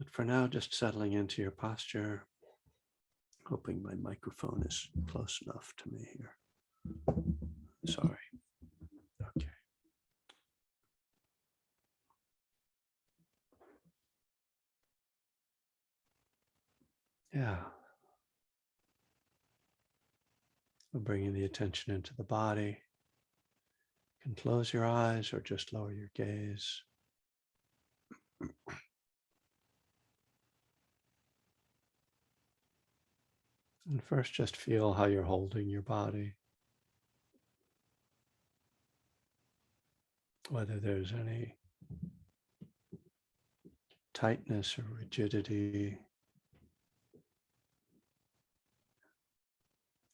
But for now, just settling into your posture, hoping my microphone is close enough to me here. Sorry. Okay. Yeah. We're bringing the attention into the body. You can close your eyes or just lower your gaze. And first, just feel how you're holding your body. Whether there's any tightness or rigidity.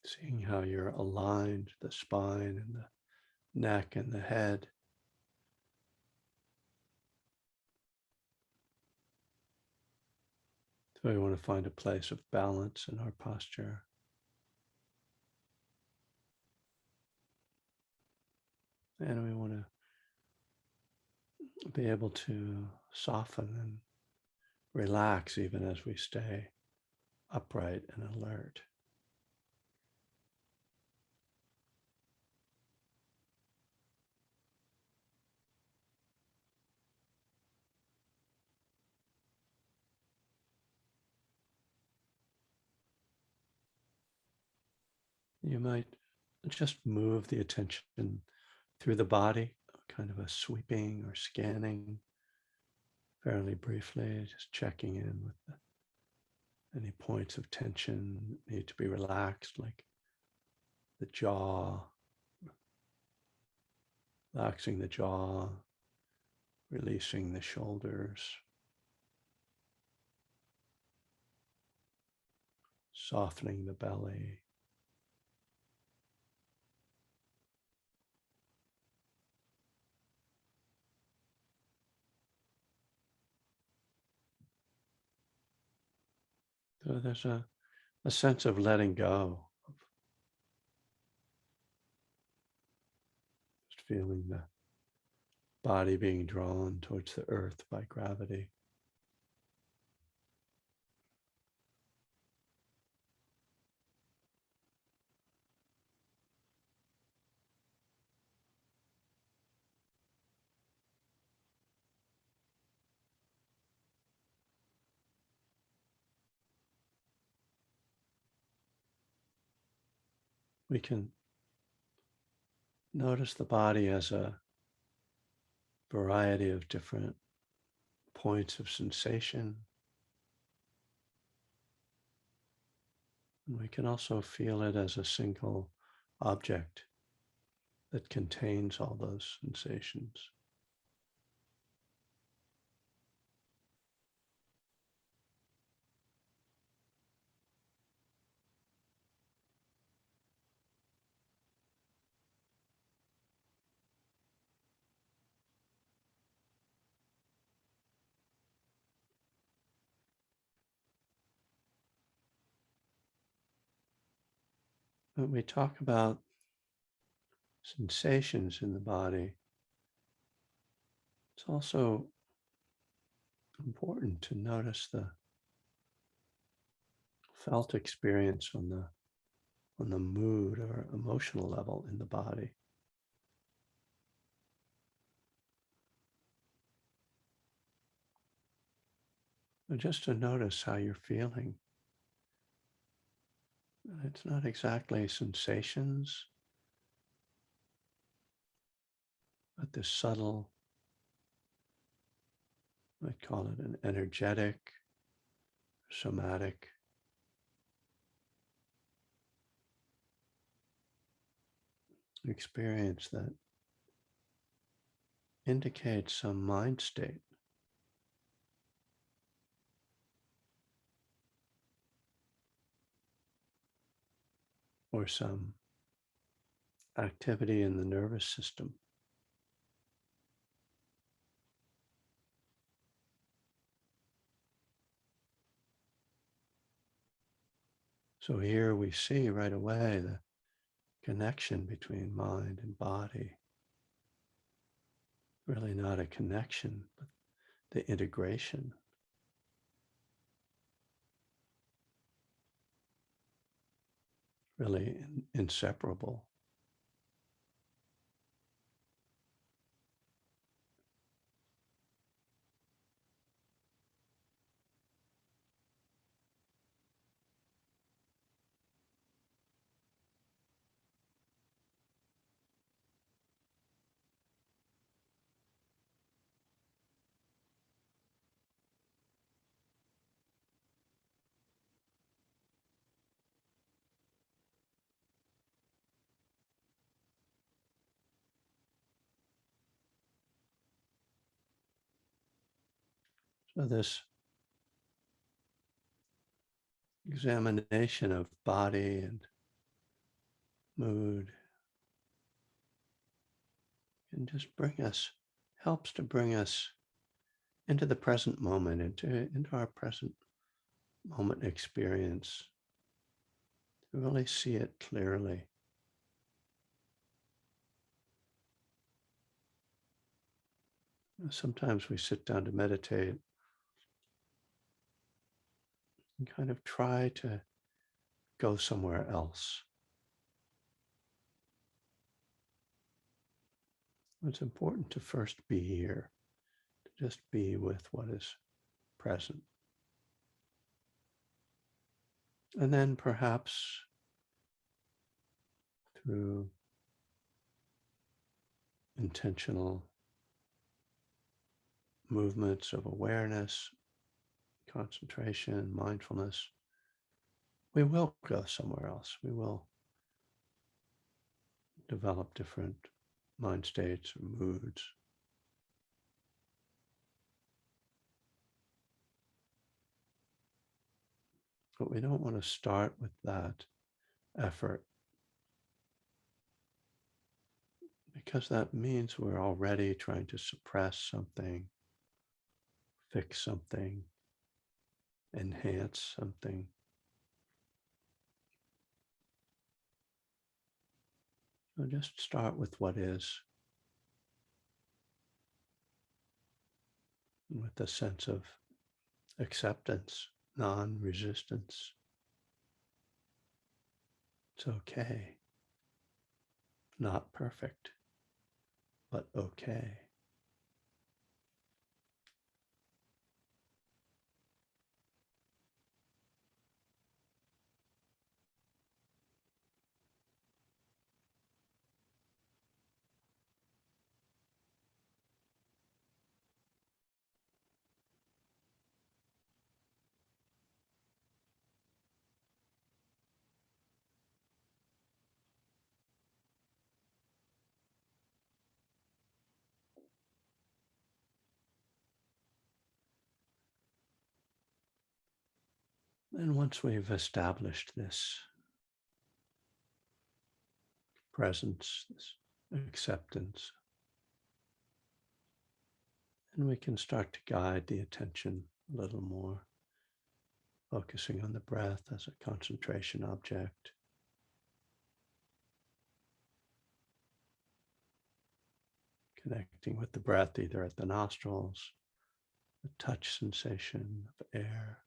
Seeing how you're aligned, the spine and the neck and the head. So we want to find a place of balance in our posture. And we want to be able to soften and relax even as we stay upright and alert. You might just move the attention through the body, kind of a sweeping or scanning fairly briefly, just checking in with any points of tension that need to be relaxed, like the jaw, relaxing the jaw, releasing the shoulders, softening the belly. So there's a sense of letting go, of just feeling the body being drawn towards the earth by gravity. We can notice the body as a variety of different points of sensation. And we can also feel it as a single object that contains all those sensations. When we talk about sensations in the body, it's also important to notice the felt experience on the mood or emotional level in the body. So just to notice how you're feeling. It's not exactly sensations, but this subtle, I'd call it an energetic, somatic experience that indicates some mind state. Or some activity in the nervous system. So here we see right away the connection between mind and body. Really not a connection, but the integration. really inseparable. So this examination of body and mood can just helps to bring us into the present moment, into our present moment experience, to really see it clearly. Sometimes we sit down to meditate and kind of try to go somewhere else. It's important to first be here, to just be with what is present. And then perhaps through intentional movements of awareness, concentration, mindfulness, we will go somewhere else. We will develop different mind states or moods. But we don't want to start with that effort, because that means we're already trying to suppress something, fix something, enhance something. So just start with what is, with a sense of acceptance, non-resistance. It's okay. Not perfect, but okay. And once we've established this presence, this acceptance, and we can start to guide the attention a little more, focusing on the breath as a concentration object, connecting with the breath either at the nostrils, the touch sensation of air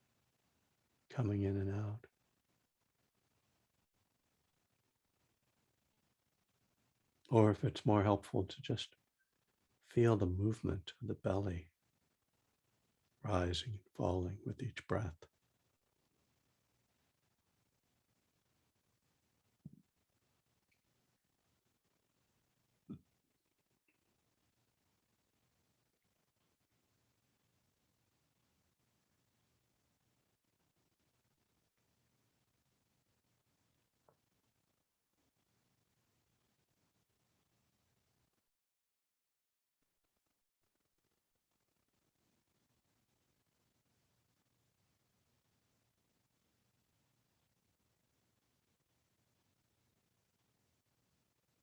coming in and out. Or if it's more helpful to just feel the movement of the belly rising and falling with each breath.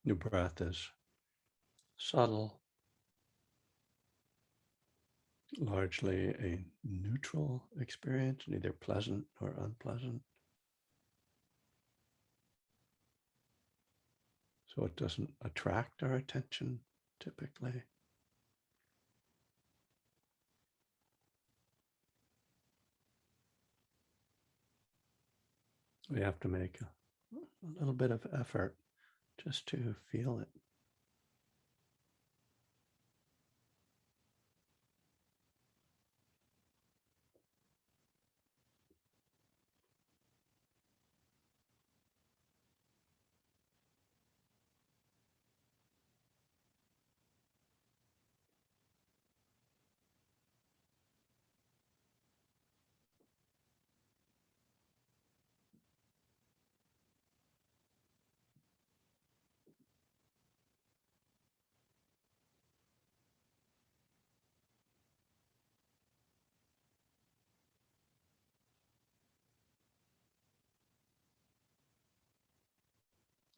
Your breath is subtle, largely a neutral experience, neither pleasant nor unpleasant. So it doesn't attract our attention typically. We have to make a little bit of effort just to feel it.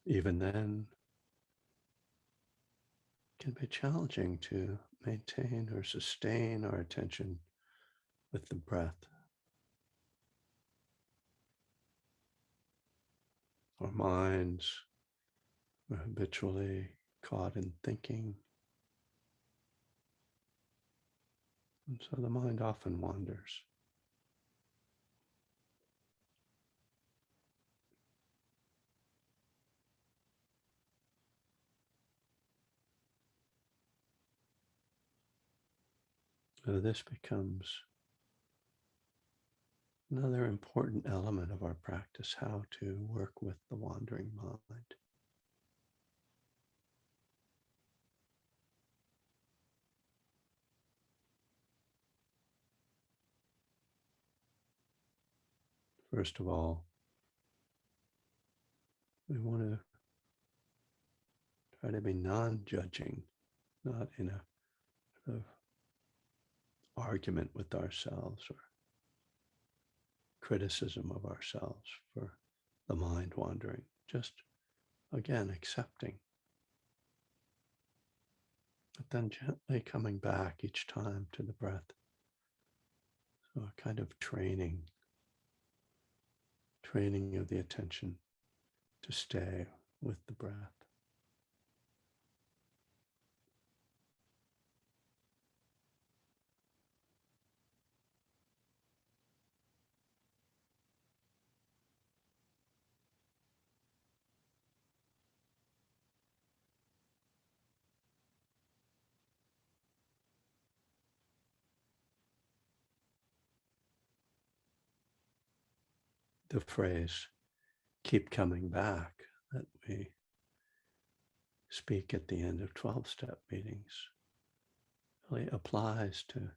Even then, it can be challenging to maintain or sustain our attention with the breath. Our minds are habitually caught in thinking, and so the mind often wanders. So this becomes another important element of our practice, how to work with the wandering mind. First of all, we want to try to be non-judging, not in a sort of argument with ourselves or criticism of ourselves for the mind wandering. Just, again, accepting, but then gently coming back each time to the breath. So a kind of training of the attention to stay with the breath. The phrase, keep coming back, that we speak at the end of 12-step meetings really applies to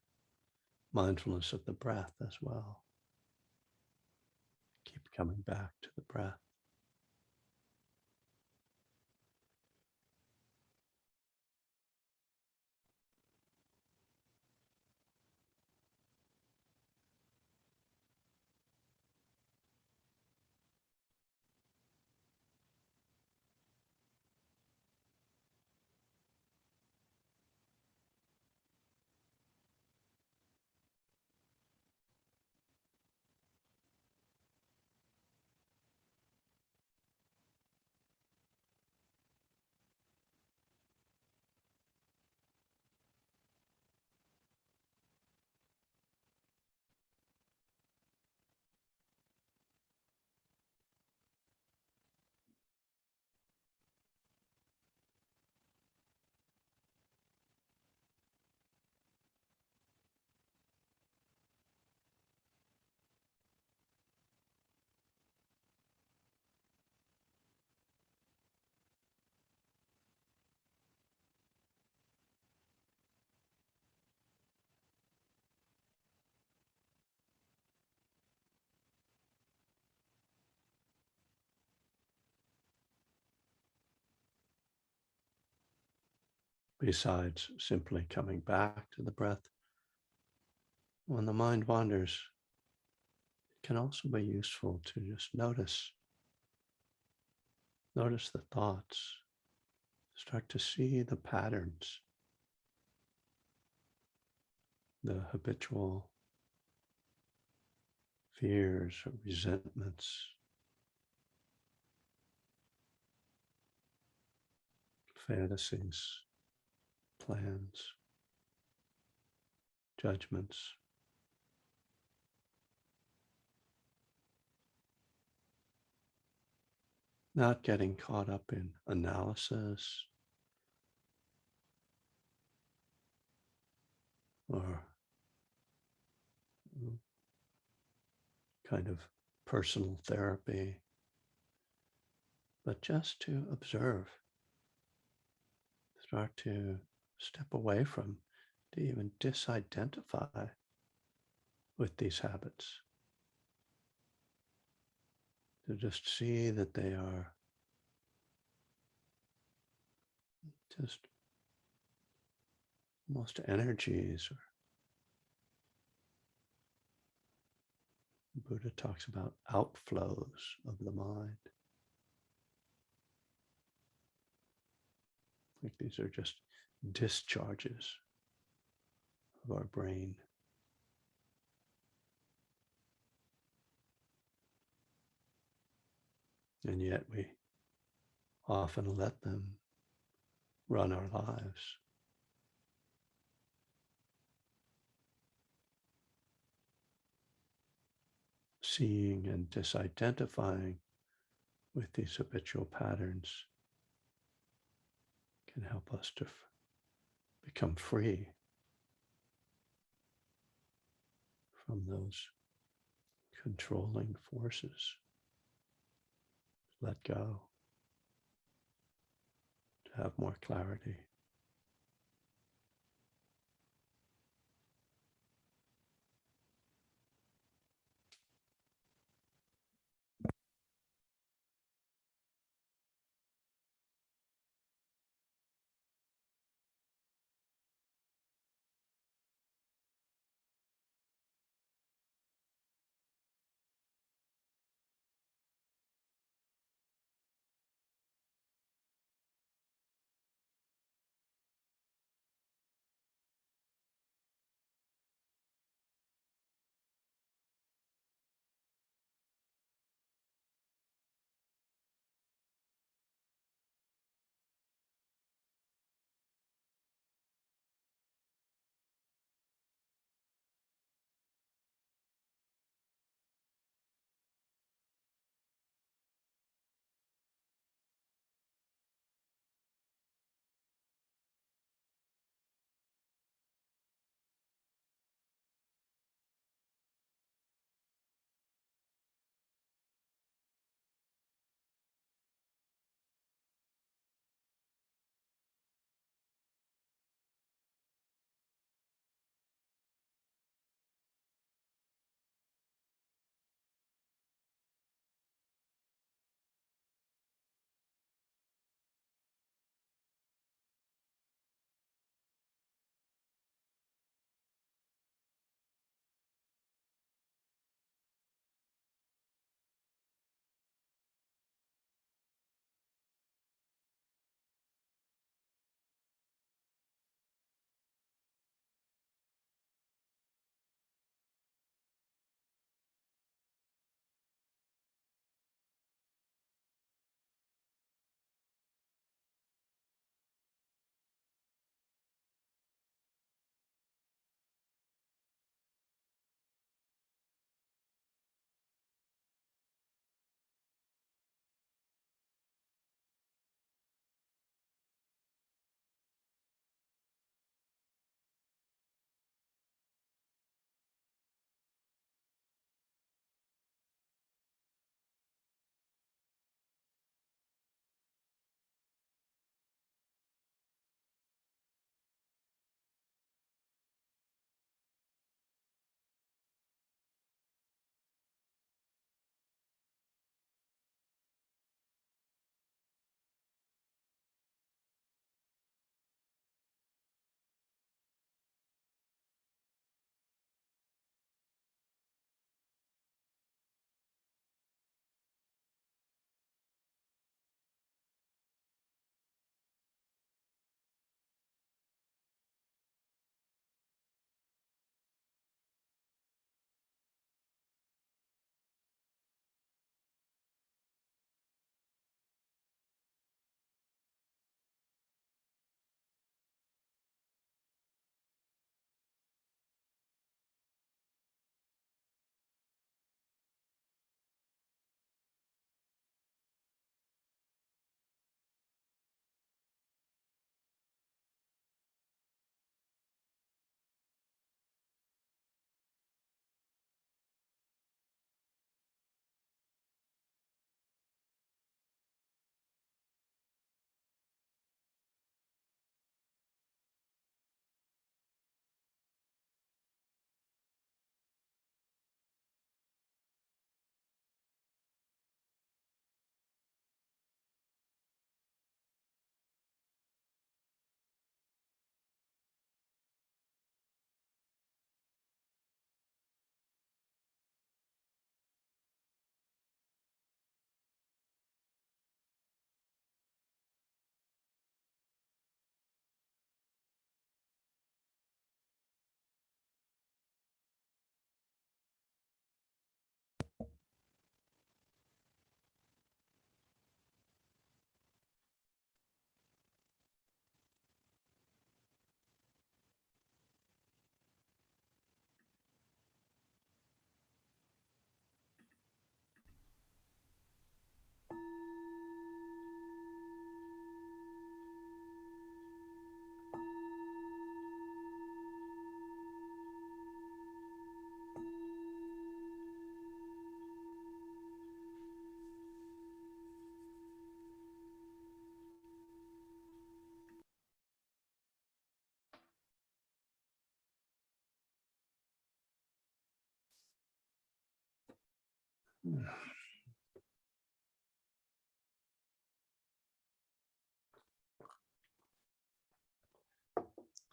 mindfulness of the breath as well. Keep coming back to the breath. Besides simply coming back to the breath, when the mind wanders, it can also be useful to just notice the thoughts, start to see the patterns, the habitual fears or resentments, fantasies, plans, judgments. not getting caught up in analysis or kind of personal therapy, but just to observe, start to step away from, to even disidentify with these habits, to just see that they are just almost energies. Or Buddha talks about outflows of the mind. Like these are just discharges of our brain. And yet we often let them run our lives. Seeing and disidentifying with these habitual patterns can help us to become free from those controlling forces. Let go, to have more clarity.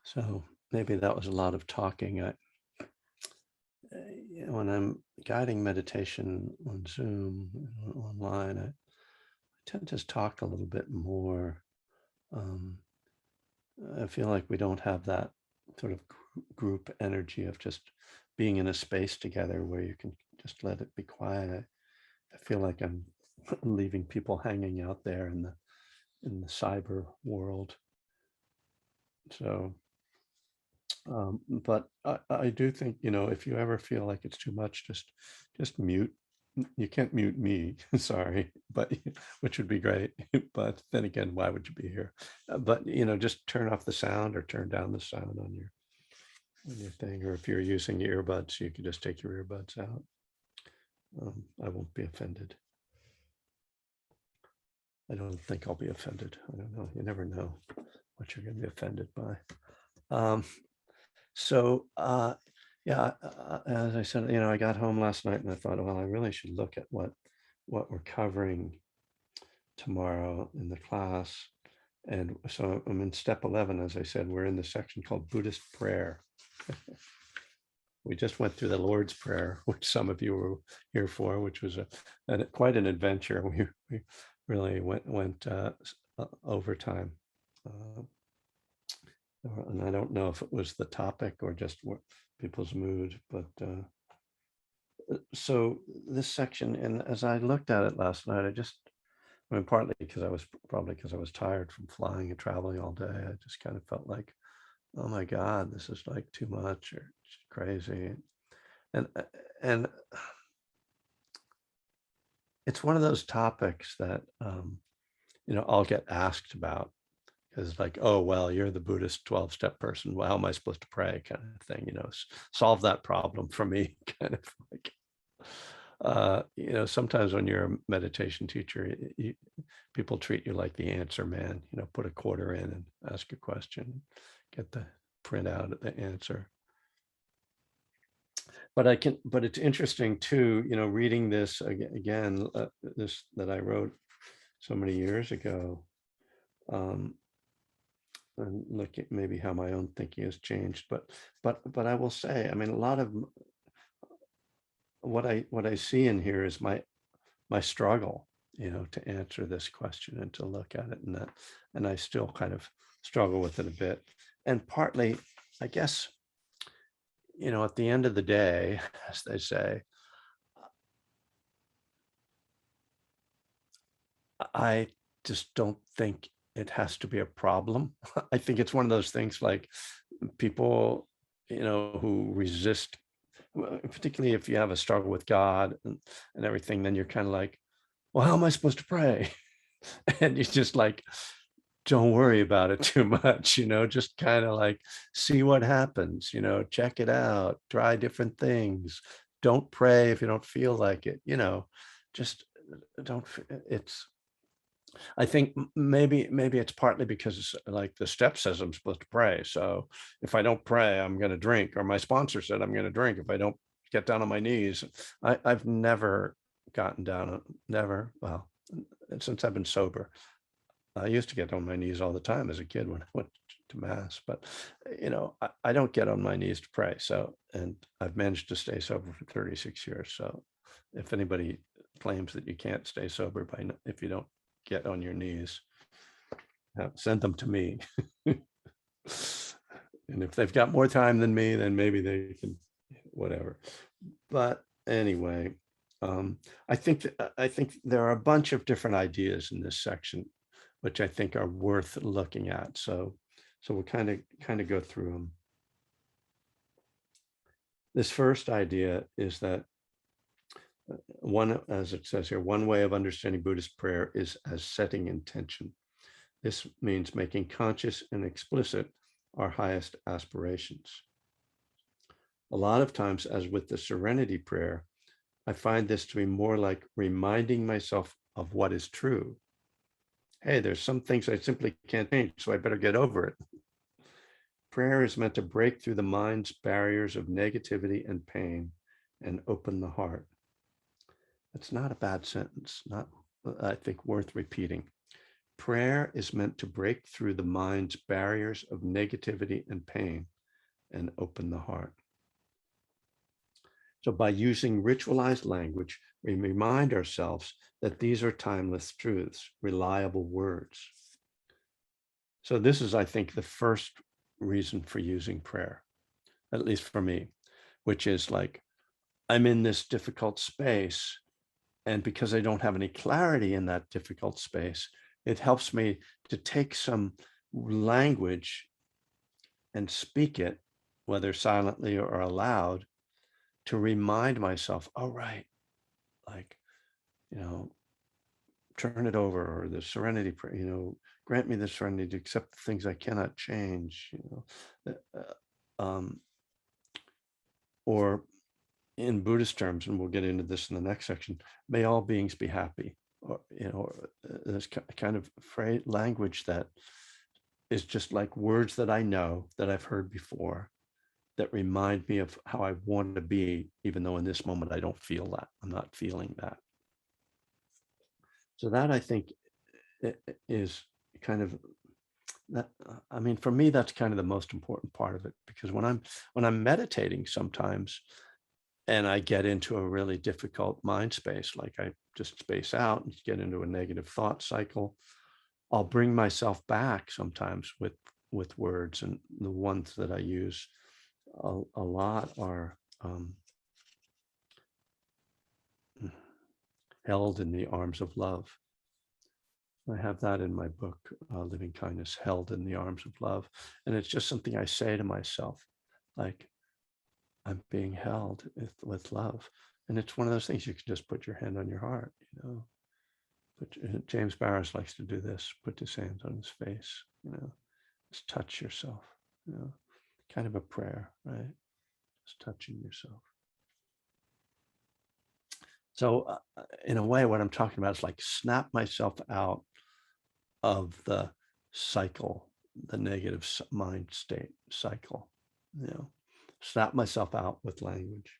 So maybe that was a lot of talking. When I'm guiding meditation on Zoom, online, I tend to talk a little bit more. Um, I feel like we don't have that sort of group energy of just being in a space together where you can just let it be quiet. I feel like I'm leaving people hanging out there in the cyber world. So, but I do think, if you ever feel like it's too much, just mute. You can't mute me, sorry, but which would be great. But then again, why would you be here? But just turn off the sound or turn down the sound on your thing. Or if you're using earbuds, you can just take your earbuds out. I won't be offended. I don't think I'll be offended. I don't know. You never know what you're going to be offended by. Um, so yeah, as I said, I got home last night and I thought, well, I really should look at what we're covering tomorrow in the class. And so I'm in step 11, as I said. We're in the section called Buddhist Prayer. We just went through the Lord's Prayer, which some of you were here for, which was quite an adventure. We really went overtime. And I don't know if it was the topic or just people's mood, but so this section, and as I looked at it last night, partly because I was tired from flying and traveling all day. I just kind of felt like, oh my God, this is like too much or crazy. And it's one of those topics that, I'll get asked about, because like, oh, well, you're the Buddhist 12-step person. Well, how am I supposed to pray, kind of thing, solve that problem for me, kind of like, sometimes when you're a meditation teacher, people treat you like the answer man, put a quarter in and ask a question, get the printout of the answer. But it's interesting too, reading this again, this that I wrote so many years ago, and look at maybe how my own thinking has changed. But I will say, I mean, a lot of what I see in here is my struggle, to answer this question and to look at it, and I still kind of struggle with it a bit. And partly, I guess, at the end of the day, as they say, I just don't think it has to be a problem. I think it's one of those things like people, who resist, particularly if you have a struggle with God and everything, then you're kind of like, well, how am I supposed to pray? And you just like, don't worry about it too much, just kind of like see what happens, check it out, try different things. Don't pray if you don't feel like it, just don't, I think maybe it's partly because like the step says I'm supposed to pray. So if I don't pray, I'm going to drink, or my sponsor said I'm going to drink if I don't get down on my knees. I've never gotten down, never, well, since I've been sober. I used to get on my knees all the time as a kid when I went to mass, but I don't get on my knees to pray. So, and I've managed to stay sober for 36 years. So if anybody claims that you can't stay sober if you don't get on your knees, send them to me. And if they've got more time than me, then maybe they can, whatever. But anyway, I think there are a bunch of different ideas in this section, which I think are worth looking at. So we'll kind of go through them. This first idea is that as it says here, one way of understanding Buddhist prayer is as setting intention. This means making conscious and explicit our highest aspirations. A lot of times, as with the Serenity Prayer, I find this to be more like reminding myself of what is true. Hey, there's some things I simply can't change, so I better get over it. Prayer is meant to break through the mind's barriers of negativity and pain and open the heart. It's not a bad sentence, not, I think, worth repeating. Prayer is meant to break through the mind's barriers of negativity and pain and open the heart. So by using ritualized language, we remind ourselves that these are timeless truths, reliable words. So this is, I think, the first reason for using prayer, at least for me, which is like, I'm in this difficult space, and because I don't have any clarity in that difficult space, it helps me to take some language and speak it, whether silently or aloud, to remind myself, oh, right, like, you know, turn it over, or the serenity prayer, grant me the serenity to accept the things I cannot change, or in Buddhist terms, and we'll get into this in the next section, may all beings be happy, or, this kind of phrase, language that is just like words that I know, that I've heard before, that remind me of how I want to be, even though in this moment I don't feel that, I'm not feeling that. So that, I think, is kind of that. I mean, for me, that's kind of the most important part of it, because when I'm meditating sometimes, and I get into a really difficult mind space, like I just space out and get into a negative thought cycle, I'll bring myself back sometimes with words, and the ones that I use a lot are held in the arms of love. I have that in my book, Living Kindness, held in the arms of love. And it's just something I say to myself, like, I'm being held with love. And it's one of those things you can just put your hand on your heart, But James Barris likes to do this, put his hands on his face, just touch yourself, kind of a prayer, right? Just touching yourself. So in a way, what I'm talking about is like snap myself out of the cycle, the negative mind state cycle, snap myself out with language.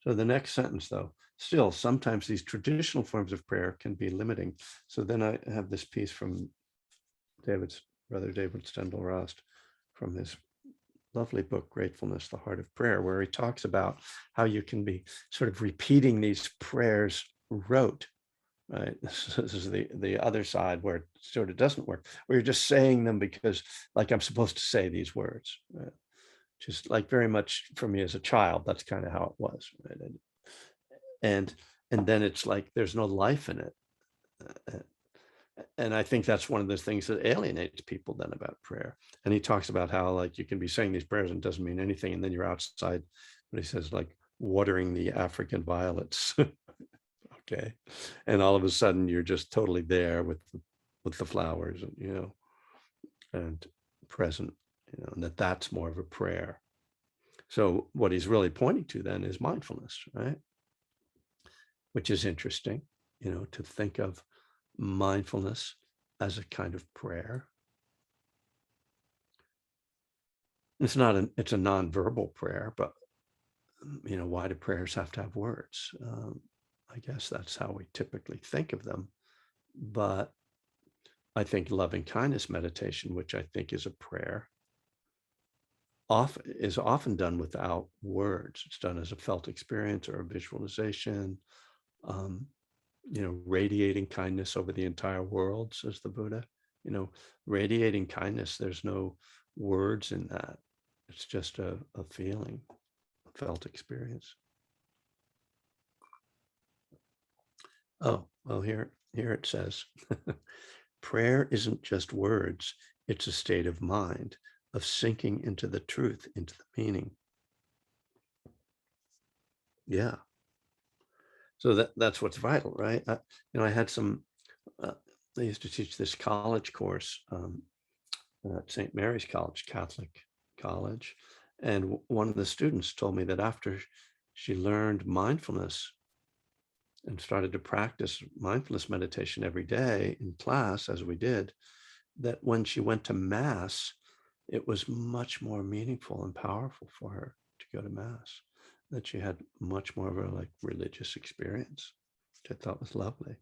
So the next sentence, though, still, sometimes these traditional forms of prayer can be limiting. So then I have this piece from Brother David Steindl-Rast, from his lovely book, Gratefulness, the Heart of Prayer, where he talks about how you can be sort of repeating these prayers rote, right? This is the other side, where it sort of doesn't work, where you're just saying them because, like, I'm supposed to say these words, right? Just like very much for me as a child, that's kind of how it was, right? And then it's like there's no life in it. And I think that's one of the things that alienates people then about prayer. And he talks about how, like, you can be saying these prayers and it doesn't mean anything, and then you're outside, but he says, like, watering the African violets. Okay. And all of a sudden you're just totally there with the flowers, and and present, and that's more of a prayer. So what he's really pointing to then is mindfulness, right? Which is interesting, to think of mindfulness as a kind of prayer. It's a nonverbal prayer, but why do prayers have to have words? I guess that's how we typically think of them. But I think loving kindness meditation, which I think is a prayer, is often done without words. It's done as a felt experience or a visualization, radiating kindness over the entire world, says the Buddha. Radiating kindness, there's no words in that. It's just a feeling, a felt experience. Oh, well, here it says, prayer isn't just words, it's a state of mind, of sinking into the truth, into the meaning. Yeah. So that's what's vital, right? I had I used to teach this college course at St. Mary's College, Catholic college. And one of the students told me that after she learned mindfulness and started to practice mindfulness meditation every day in class, as we did, that when she went to Mass, it was much more meaningful and powerful for her to go to Mass. that she had much more of a like religious experience, which I thought was lovely.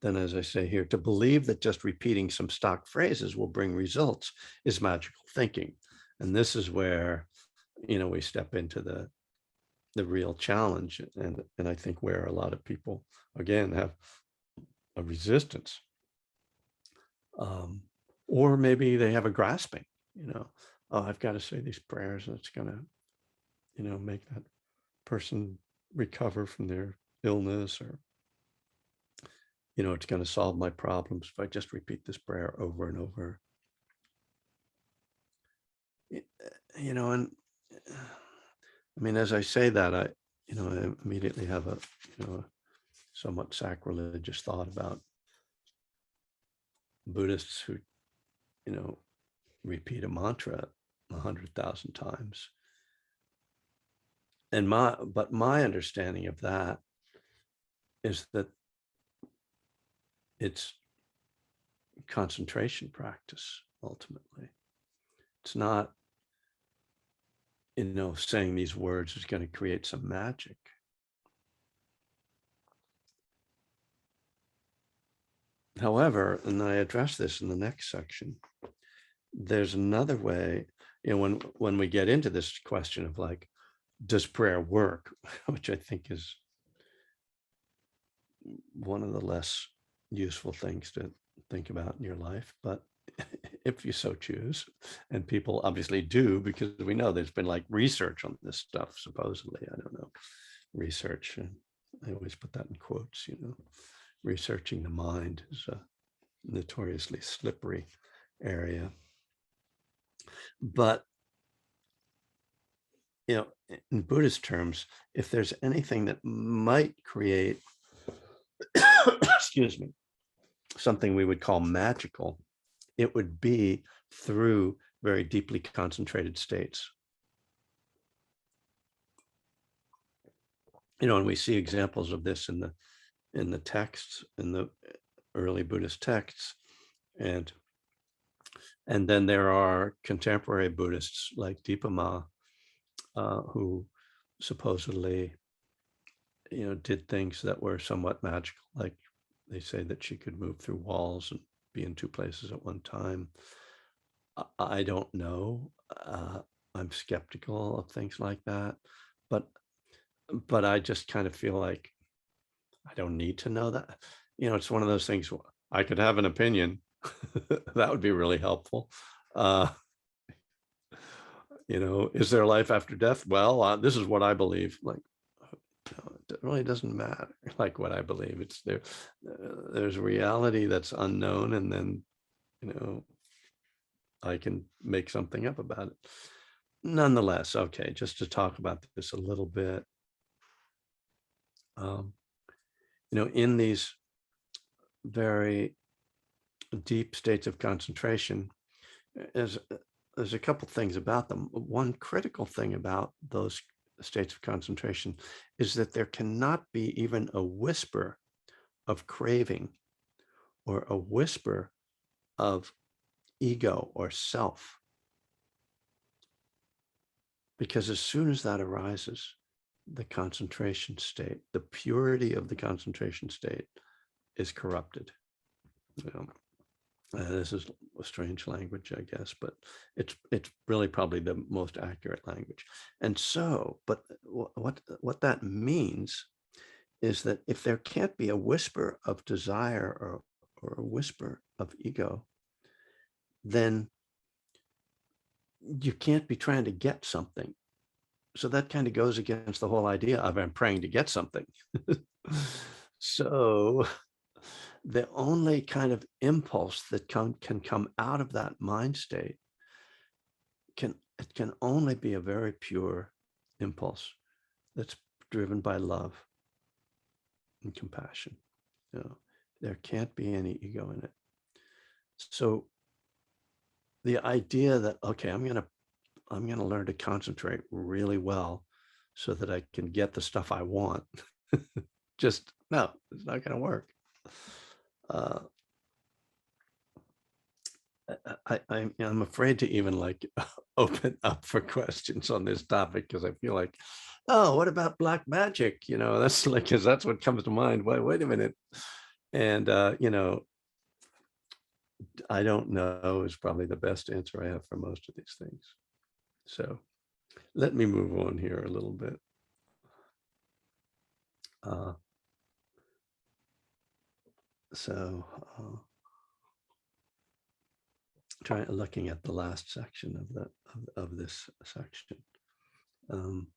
Then, as I say here, to believe that just repeating some stock phrases will bring results is magical thinking. And this is where, we step into the real challenge. And I think where a lot of people, again, have a resistance. Or maybe they have a grasping, oh, I've got to say these prayers and it's going to, make that person recover from their illness, or it's going to solve my problems if I just repeat this prayer over and over. And I mean, as I say that, I immediately have a, a somewhat sacrilegious thought about Buddhists who, repeat a mantra 100,000 times. But my understanding of that is that it's concentration practice, ultimately. It's not, saying these words is going to create some magic. However, and I address this in the next section, there's another way, when we get into this question of like, does prayer work, which I think is one of the less useful things to think about in your life, but if you so choose, and people obviously do, because we know there's been like research on this stuff, supposedly, I don't know, research, and I always put that in quotes, researching the mind is a notoriously slippery area. But, in Buddhist terms, if there's anything that might create, excuse me, something we would call magical, it would be through very deeply concentrated states. And we see examples of this in the texts, in the early Buddhist texts. And then there are contemporary Buddhists like Dipa Ma, who supposedly, did things that were somewhat magical. Like they say that she could move through walls and be in two places at one time. I don't know. I'm skeptical of things like that, but I just kind of feel like I don't need to know that. It's one of those things. I could have an opinion. That would be really helpful. Is there life after death? Well, this is what I believe. Like, it really doesn't matter. Like what I believe. It's there. There's a reality that's unknown, and then, I can make something up about it. Nonetheless, okay, just to talk about this a little bit. In these very deep states of concentration, there's a couple things about them. One critical thing about those states of concentration is that there cannot be even a whisper of craving or a whisper of ego or self. Because as soon as that arises, the concentration state, the purity of the concentration state is corrupted. This is a strange language, I guess, but it's really probably the most accurate language. And so, but what that means is that if there can't be a whisper of desire or a whisper of ego, then you can't be trying to get something. So that kind of goes against the whole idea of I'm praying to get something. So the only kind of impulse that can come out of that mind state can only be a very pure impulse that's driven by love and compassion. There can't be any ego in it. So the idea that, okay, I'm going to learn to concentrate really well so that I can get the stuff I want. Just, no, it's not going to work. I'm afraid to even like open up for questions on this topic because I feel like, oh, what about black magic? That's like, because that's what comes to mind. Wait a minute. And, I don't know is probably the best answer I have for most of these things. So let me move on here a little bit. Uh, so looking at the last section of this section. Um,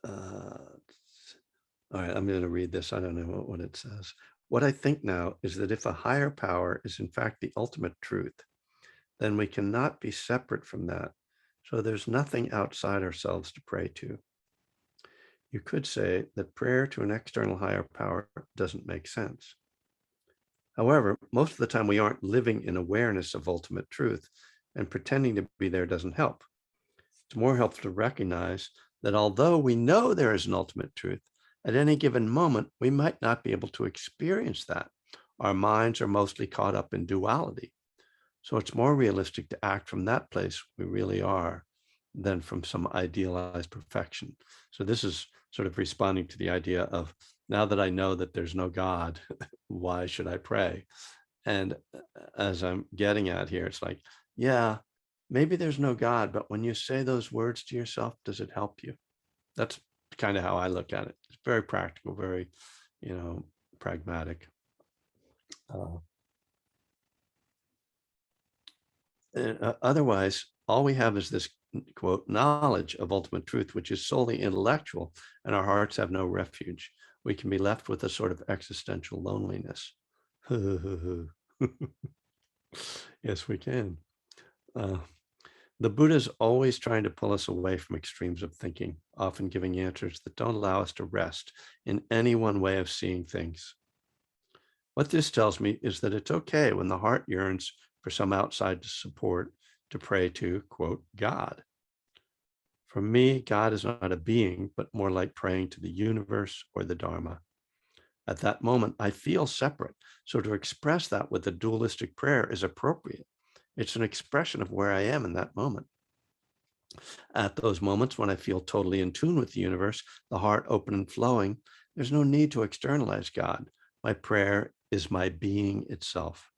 all right, I'm going to read this. I don't know what it says. What I think now is that if a higher power is in fact the ultimate truth, then we cannot be separate from that. So there's nothing outside ourselves to pray to. You could say that prayer to an external higher power doesn't make sense. However, most of the time we aren't living in awareness of ultimate truth, and pretending to be there doesn't help. It's more helpful to recognize that although we know there is an ultimate truth, at any given moment, we might not be able to experience that. Our minds are mostly caught up in duality. So it's more realistic to act from that place we really are than from some idealized perfection. So this is sort of responding to the idea of, now that I know that there's no God, why should I pray? And as I'm getting at here, it's like, yeah, maybe there's no God, but when you say those words to yourself, does it help you? That's kind of how I look at it. It's very practical, very, pragmatic. Otherwise, all we have is this, quote, knowledge of ultimate truth, which is solely intellectual, and our hearts have no refuge. We can be left with a sort of existential loneliness. Yes, we can. Uh, the Buddha is always trying to pull us away from extremes of thinking, often giving answers that don't allow us to rest in any one way of seeing things. What this tells me is that it's okay when the heart yearns for some outside support to pray to, quote, God. For me, God is not a being, but more like praying to the universe or the Dharma. At that moment, I feel separate. So to express that with a dualistic prayer is appropriate. It's an expression of where I am in that moment. At those moments when I feel totally in tune with the universe, the heart open and flowing, there's no need to externalize God. My prayer is my being itself.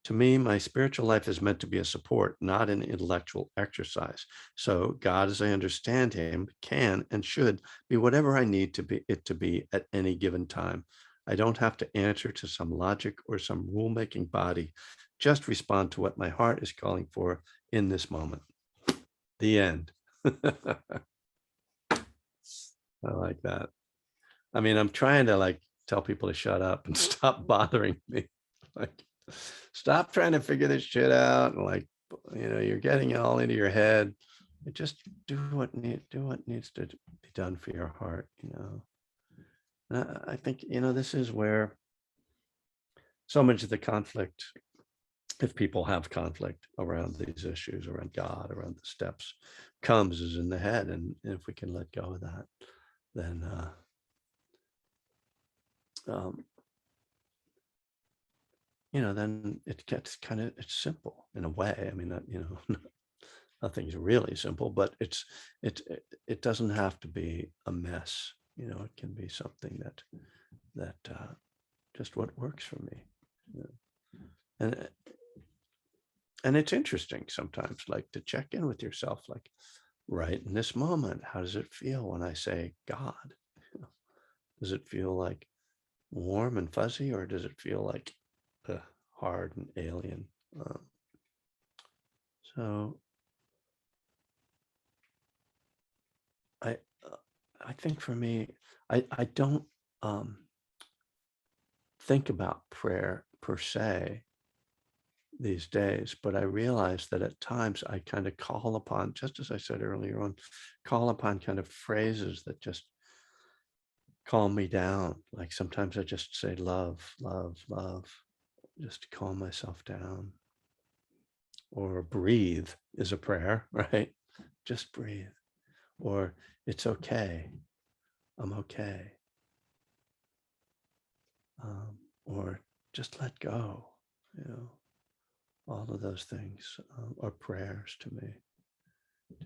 To me, my spiritual life is meant to be a support, not an intellectual exercise. So God, as I understand him, can and should be whatever I need to be at any given time. I don't have to answer to some logic or some rule-making body, just respond to what my heart is calling for in this moment. The end. I like that. I mean, I'm trying to like tell people to shut up and stop bothering me. Like, stop trying to figure this shit out. And like, you're getting it all into your head. Just do what needs to be done for your heart. I think, this is where so much of the conflict, if people have conflict around these issues, around God, around the steps, comes is in the head. And if we can let go of that, then then it gets it's simple in a way. I mean, nothing's really simple, but it doesn't have to be a mess. It can be something that just what works for me. And and it's interesting sometimes, like to check in with yourself, like right in this moment, how does it feel when I say God? Does it feel like warm and fuzzy, or does it feel like hard and alien? So I I think for me, I don't think about prayer per se these days, but I realize that at times I kind of call upon, just as I said earlier on, call upon kind of phrases that just calm me down. Like sometimes I just say love, love, love, just to calm myself down. Or breathe is a prayer, right? Just breathe. Or it's okay. I'm okay. or just let go, all of those things are prayers to me,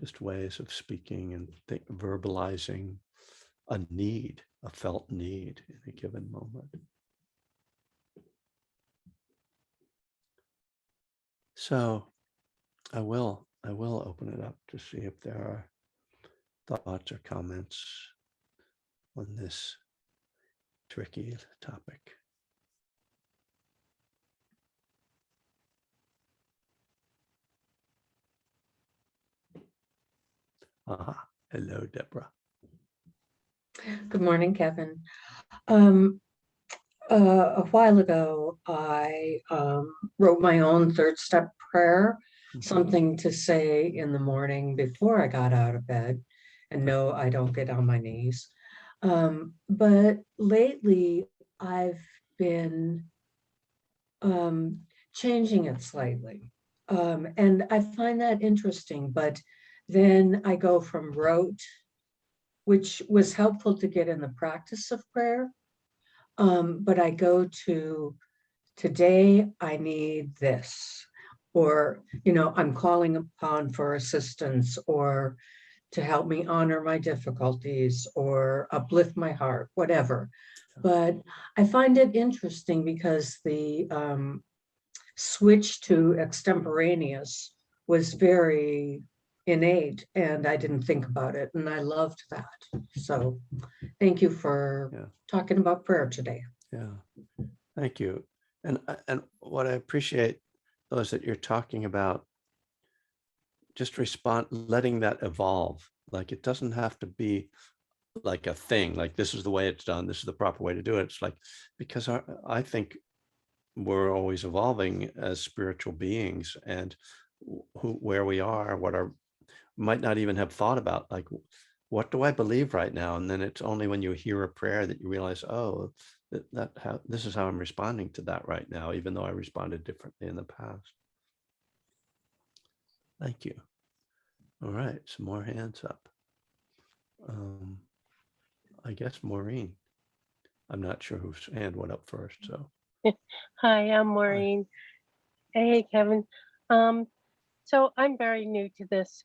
just ways of speaking and verbalizing a need, a felt need in a given moment. So I will open it up to see if there are thoughts or comments on this tricky topic. Hello, Deborah. Good morning, Kevin. A while ago, I wrote my own third step prayer, something to say in the morning before I got out of bed. And no, I don't get on my knees. But lately, I've been changing it slightly. And I find that interesting, but then I go from rote, which was helpful to get in the practice of prayer. But I go to today, I need this, or, I'm calling upon for assistance or to help me honor my difficulties or uplift my heart, whatever. But I find it interesting because the switch to extemporaneous was very innate and I didn't think about it. And I loved that. So thank you for talking about prayer today. Yeah, thank you. And what I appreciate, though, is that you're talking about just letting that evolve. Like it doesn't have to be like a thing, like this is the way it's done, this is the proper way to do it. It's like, because I think we're always evolving as spiritual beings, and where we are, might not even have thought about, like, what do I believe right now? And then it's only when you hear a prayer that you realize, oh, this is how I'm responding to that right now, even though I responded differently in the past. Thank you. All right, some more hands up. I guess Maureen. I'm not sure whose hand went up first, so. Hi, I'm Maureen. Hey, Kevin. So I'm very new to this.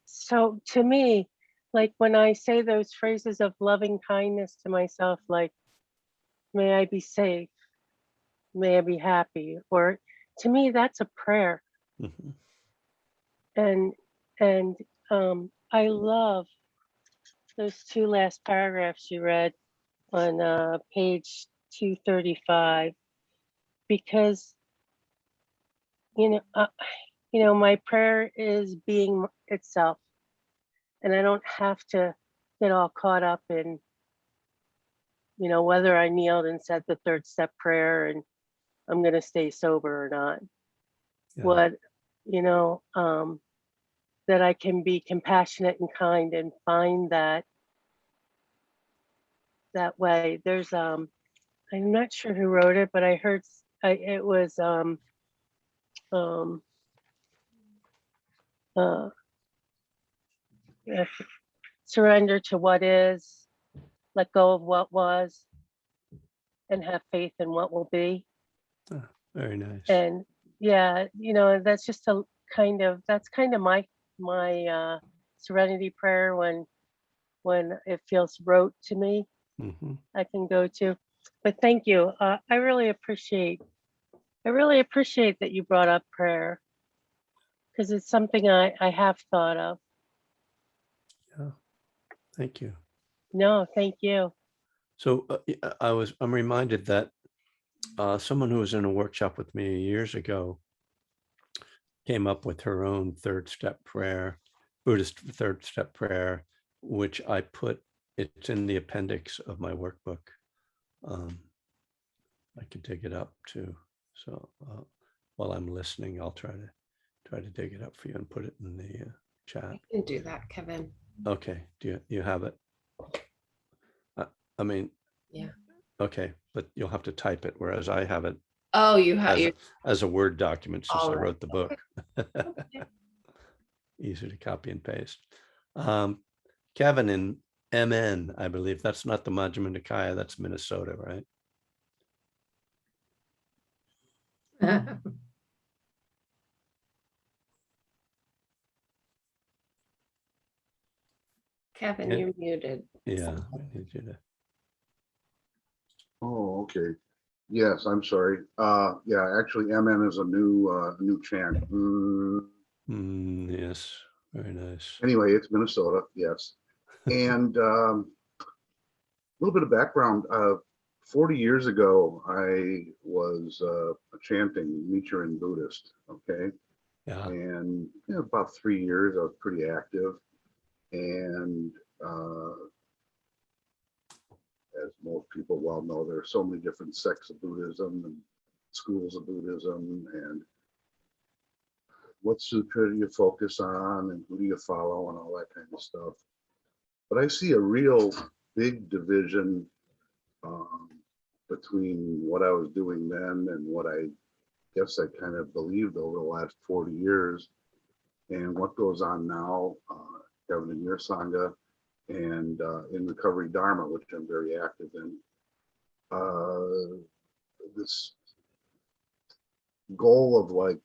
So to me, like when I say those phrases of loving kindness to myself, like, may I be safe, may I be happy, or to me, that's a prayer. Mm-hmm. And I love those two last paragraphs you read on page 235, because my prayer is being itself, and I don't have to get all caught up in, whether I kneeled and said the third step prayer and I'm going to stay sober or not. Yeah. That I can be compassionate and kind and find that way. There's, I'm not sure who wrote it, but I heard it was, surrender to what is, let go of what was, and have faith in what will be. Oh, very nice. And yeah, that's just that's kind of my serenity prayer when it feels rote to me. Mm-hmm. I can go to. But thank you. I really appreciate that you brought up prayer, because it's something I have thought of. Yeah, thank you. No, thank you. So I'm reminded that someone who was in a workshop with me years ago came up with her own third step prayer, Buddhist third step prayer, which it's in the appendix of my workbook. I could dig it up too. So while I'm listening, I'll try to dig it up for you and put it in the chat. You can do that, Kevin. Okay. Do you have it? I mean, yeah. Okay, but you'll have to type it, whereas I have it. Oh, you have as a Word document since I wrote the book. Okay. Easy to copy and paste. Kevin in MN, I believe that's not the Majjhima Nikaya, that's Minnesota, right? Kevin, Yeah. you're muted. Yeah, we need you to. Oh, okay. Yes, I'm sorry. Yeah, actually, MN is a new chant. Yes, very nice. Anyway, it's Minnesota. Yes, and a little bit of background. 40 years ago, I was chanting Nichiren Buddhist. Okay, Yeah. and about 3 years, I was pretty active, and as most people well know, there are so many different sects of Buddhism and schools of Buddhism, and what sutra do you focus on and who do you follow and all that kind of stuff. But I see a real big division between what I was doing then and what I guess I kind of believed over the last 40 years and what goes on now, Kevin, in your Sangha and in Recovery Dharma, which I'm very active in. This goal of like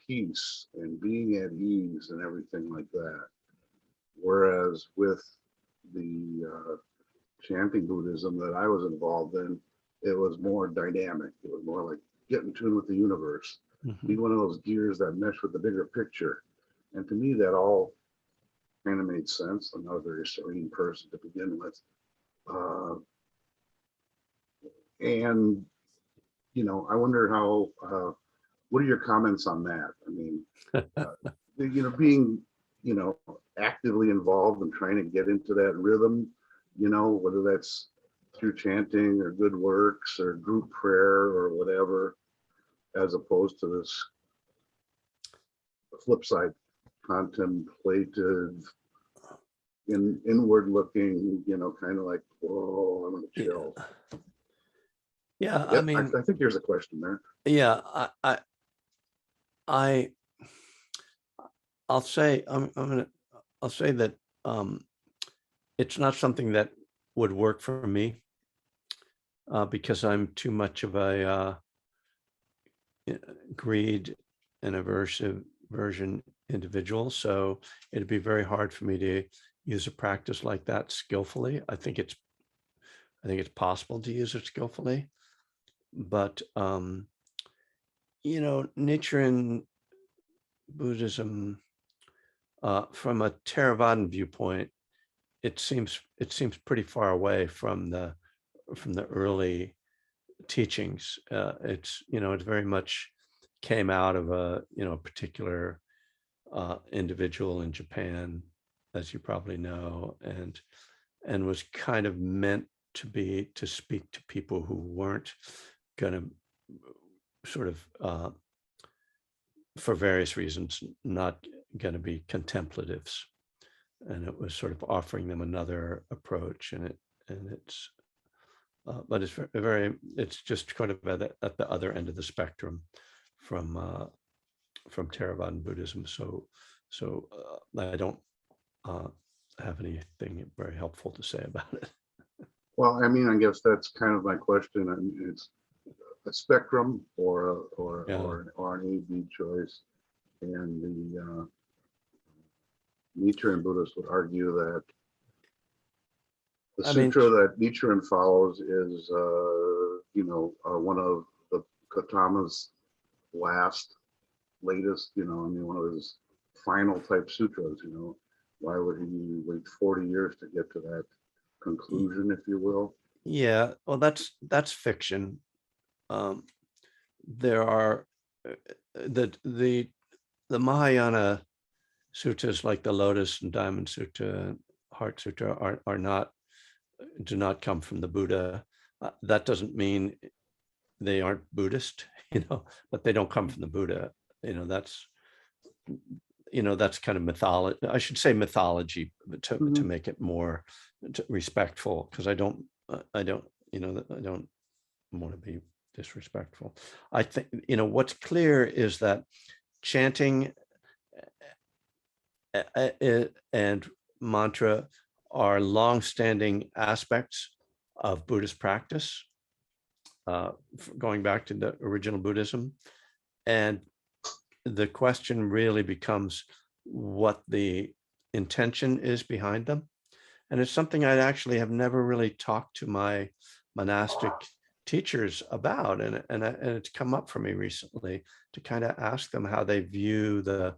peace and being at ease and everything like that. Whereas with the chanting Buddhism that I was involved in, it was more dynamic. It was more like get in tune with the universe, be one of those gears that mesh with the bigger picture. And to me, that all kind of made sense. I'm not a very serene person to begin with. And, I wonder how, what are your comments on that? I mean, being, actively involved and trying to get into that rhythm, whether that's through chanting or good works or group prayer or whatever, as opposed to this flip side, contemplative, inward looking, kind of like, whoa, I'm gonna chill. Yeah, Yeah, I mean, I think there's a question there. yeah, I'll say I'll say that it's not something that would work for me because I'm too much of a greed and aversive version individual. So it'd be very hard for me to use a practice like that skillfully. I think it's possible to use it skillfully, but Nichiren Buddhism, from a Theravadan viewpoint, it seems pretty far away from the early teachings. It's it very much came out of a particular individual in Japan, as you probably know, and was kind of meant to speak to people who weren't going to sort of for various reasons not going to be contemplatives, and it was sort of offering them another approach, and it's but it's it's just kind of at the other end of the spectrum from Theravada Buddhism. So I don't have anything very helpful to say about it. Well, I mean, I guess that's kind of my question. I mean, it's a spectrum or an A/B choice, and the Nichiren Buddhists would argue that the sutra that Nichiren follows is, one of the Gautama's latest, one of his final type sutras. Why would he wait 40 years to get to that conclusion, if you will? Yeah, well, that's fiction. There are the Mahayana sutras like the Lotus and Diamond Sutra, Heart Sutra do not come from the Buddha. That doesn't mean they aren't Buddhist, but they don't come from the Buddha. That's kind of mythology. I should say mythology to make it more respectful, because I don't want to be disrespectful. I think what's clear is that chanting and mantra are long-standing aspects of Buddhist practice. going back to the original Buddhism. And the question really becomes what the intention is behind them. And it's something I actually have never really talked to my monastic teachers about. And it's come up for me recently to kind of ask them how they view the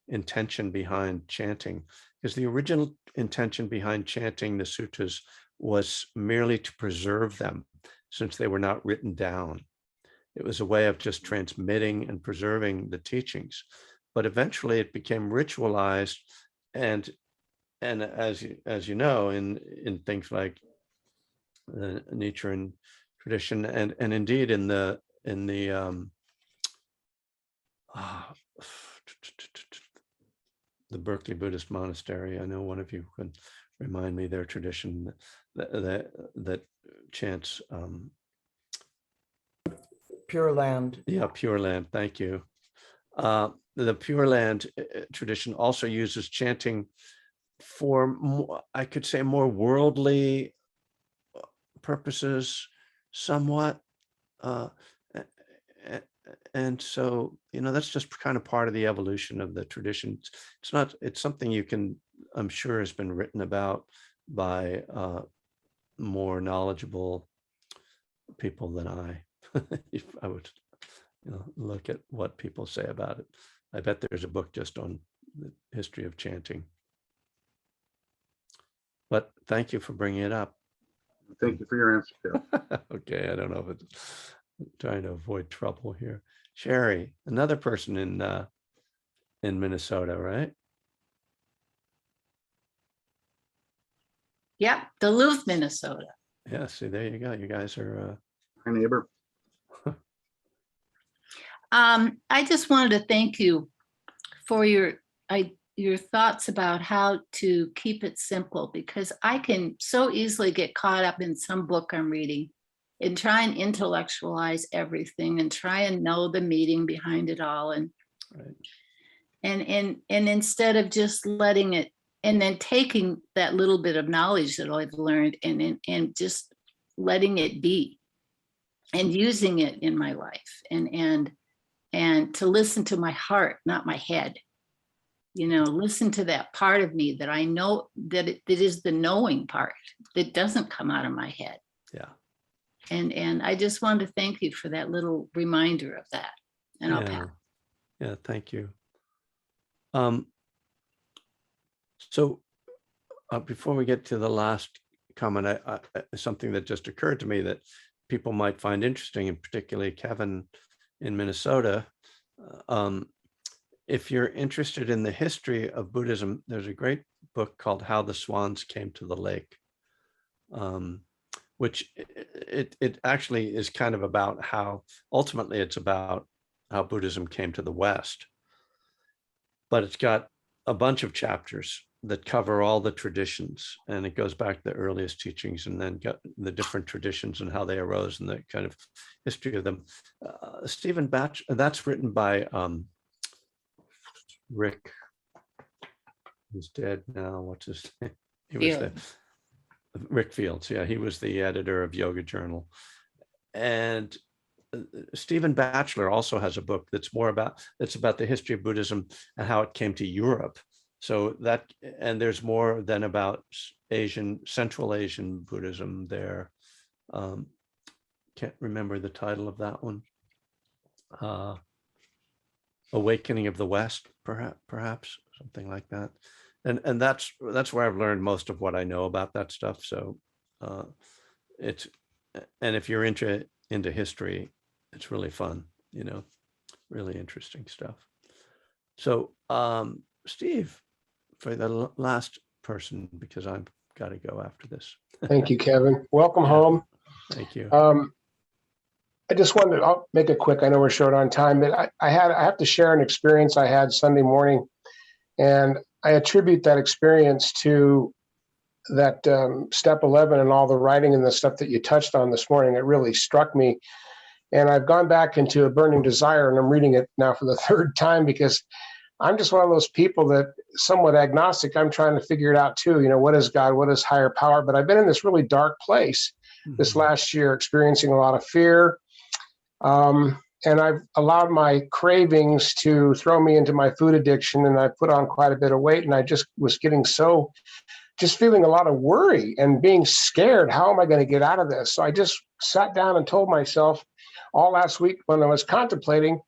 intention behind chanting. Because the original intention behind chanting the suttas was merely to preserve them, since they were not written down. It was a way of just transmitting and preserving the teachings. But eventually it became ritualized, and as you know, in things like the Nichiren tradition, and indeed in the the Berkeley Buddhist monastery. I know one of you can remind me their tradition that chants Pure Land. yeah, Pure Land. Thank you. The Pure Land tradition also uses chanting for more, I could say, more worldly purposes, somewhat. And so, that's just kind of part of the evolution of the tradition. It's something you can, I'm sure, has been written about by more knowledgeable people than I. If I would look at what people say about it. I bet there's a book just on the history of chanting. But thank you for bringing it up. Thank you for your answer, Kev. Okay, I don't know if it's I'm trying to avoid trouble here. Sherry, another person in Minnesota, right? Yep, Duluth, Minnesota. Yeah, see, there you go. You guys are Hi, neighbor. I just wanted to thank you for your thoughts about how to keep it simple, because I can so easily get caught up in some book I'm reading and try and intellectualize everything and try and know the meaning behind it all. And right. and instead of just letting it, and then taking that little bit of knowledge that I've learned and just letting it be and using it in my life and to listen to my heart, not my head. Listen to that part of me that I know that it is the knowing part that doesn't come out of my head. Yeah. And I just wanted to thank you for that little reminder of that. And I'll pass. Yeah, thank you. So before we get to the last comment, something that just occurred to me that people might find interesting, and particularly Kevin in Minnesota. If you're interested in the history of Buddhism, there's a great book called How the Swans Came to the Lake, which it actually is kind of about how, ultimately it's about how Buddhism came to the West. But it's got a bunch of chapters that cover all the traditions, and it goes back to the earliest teachings and then got the different traditions and how they arose and the kind of history of them. Stephen Batch, that's written by Rick, who's dead now. What's his name? He was Rick Fields. Yeah, he was the editor of Yoga Journal. And Stephen Batchelor also has a book that's about the history of Buddhism and how it came to Europe. So and there's more than about Central Asian Buddhism there. Can't remember the title of that one. Awakening of the West, perhaps something like that. And that's where I've learned most of what I know about that stuff. So and if you're into history, it's really fun, really interesting stuff. So Steve, for the last person, because I've got to go after this. Thank you, Kevin. Welcome home. Thank you. I just wanted I'll make it quick. I know we're short on time, but I have to share an experience I had Sunday morning, and I attribute that experience to that step 11 and all the writing and the stuff that you touched on this morning. It really struck me. And I've gone back into A Burning Desire, and I'm reading it now for the third time because I'm just one of those people that somewhat agnostic. I'm trying to figure it out too. What is God? What is higher power? But I've been in this really dark place this last year, experiencing a lot of fear, And I've allowed my cravings to throw me into my food addiction, and I put on quite a bit of weight, and I just was getting just feeling a lot of worry and being scared. How am I going to get out of this? So I just sat down and told myself all last week when I was contemplating,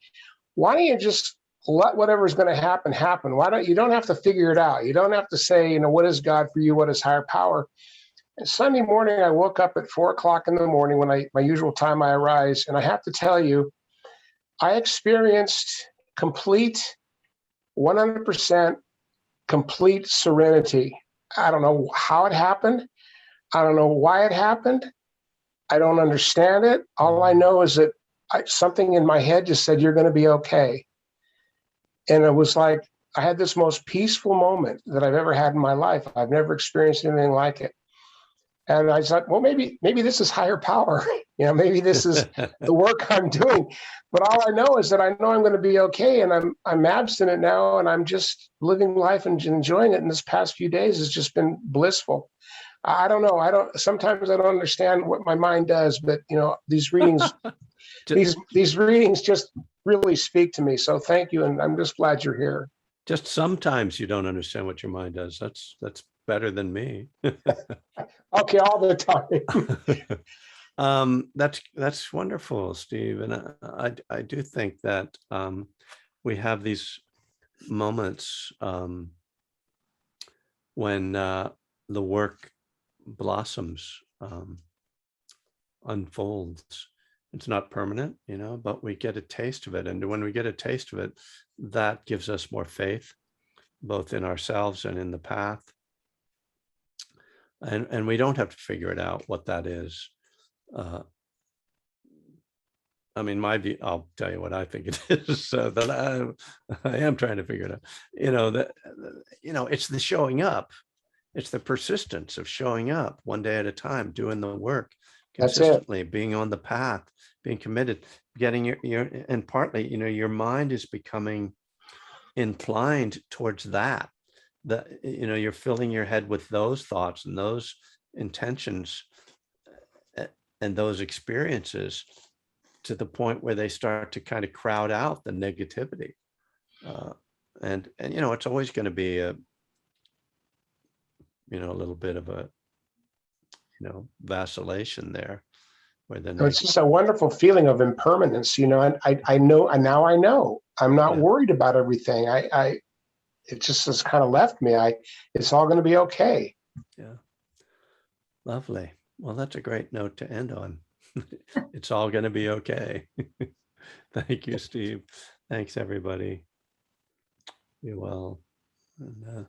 why don't you just let whatever's going to happen, happen? You don't have to figure it out. You don't have to say, what is God for you? What is higher power? And Sunday morning, I woke up at 4:00 in the morning when my usual time I arise. And I have to tell you, I experienced complete 100% complete serenity. I don't know how it happened. I don't know why it happened. I don't understand it. All I know is that something in my head just said, you're going to be okay. And it was like, I had this most peaceful moment that I've ever had in my life. I've never experienced anything like it. And I thought, well, maybe this is higher power. Maybe this is the work I'm doing. But all I know is that I know I'm going to be okay. And I'm abstinent now, and I'm just living life and enjoying it. And this past few days has just been blissful. I don't know. Sometimes I don't understand what my mind does, but these readings, these readings just really speak to me. So thank you. And I'm just glad you're here. Just sometimes you don't understand what your mind does. That's better than me. Okay, all the time. That's wonderful, Steve. And I do think that we have these moments when the work blossoms, unfolds. It's not permanent, but we get a taste of it. And when we get a taste of it, that gives us more faith, both in ourselves and in the path. And we don't have to figure it out what that is. My view, I'll tell you what I think it is, so that I am trying to figure it out. It's the showing up. It's the persistence of showing up one day at a time, doing the work consistently, being on the path, being committed, getting and partly, your mind is becoming inclined towards that. You're filling your head with those thoughts and those intentions and those experiences to the point where they start to kind of crowd out the negativity. And it's always going to be a little bit of a vacillation there, where then it's just a wonderful feeling of impermanence, and I know, and now I know I'm not worried about everything. It just has kind of left me. It's all going to be okay. Yeah. Lovely. Well, that's a great note to end on. It's all going to be okay. Thank you, Steve. Thanks, everybody. Be well. And,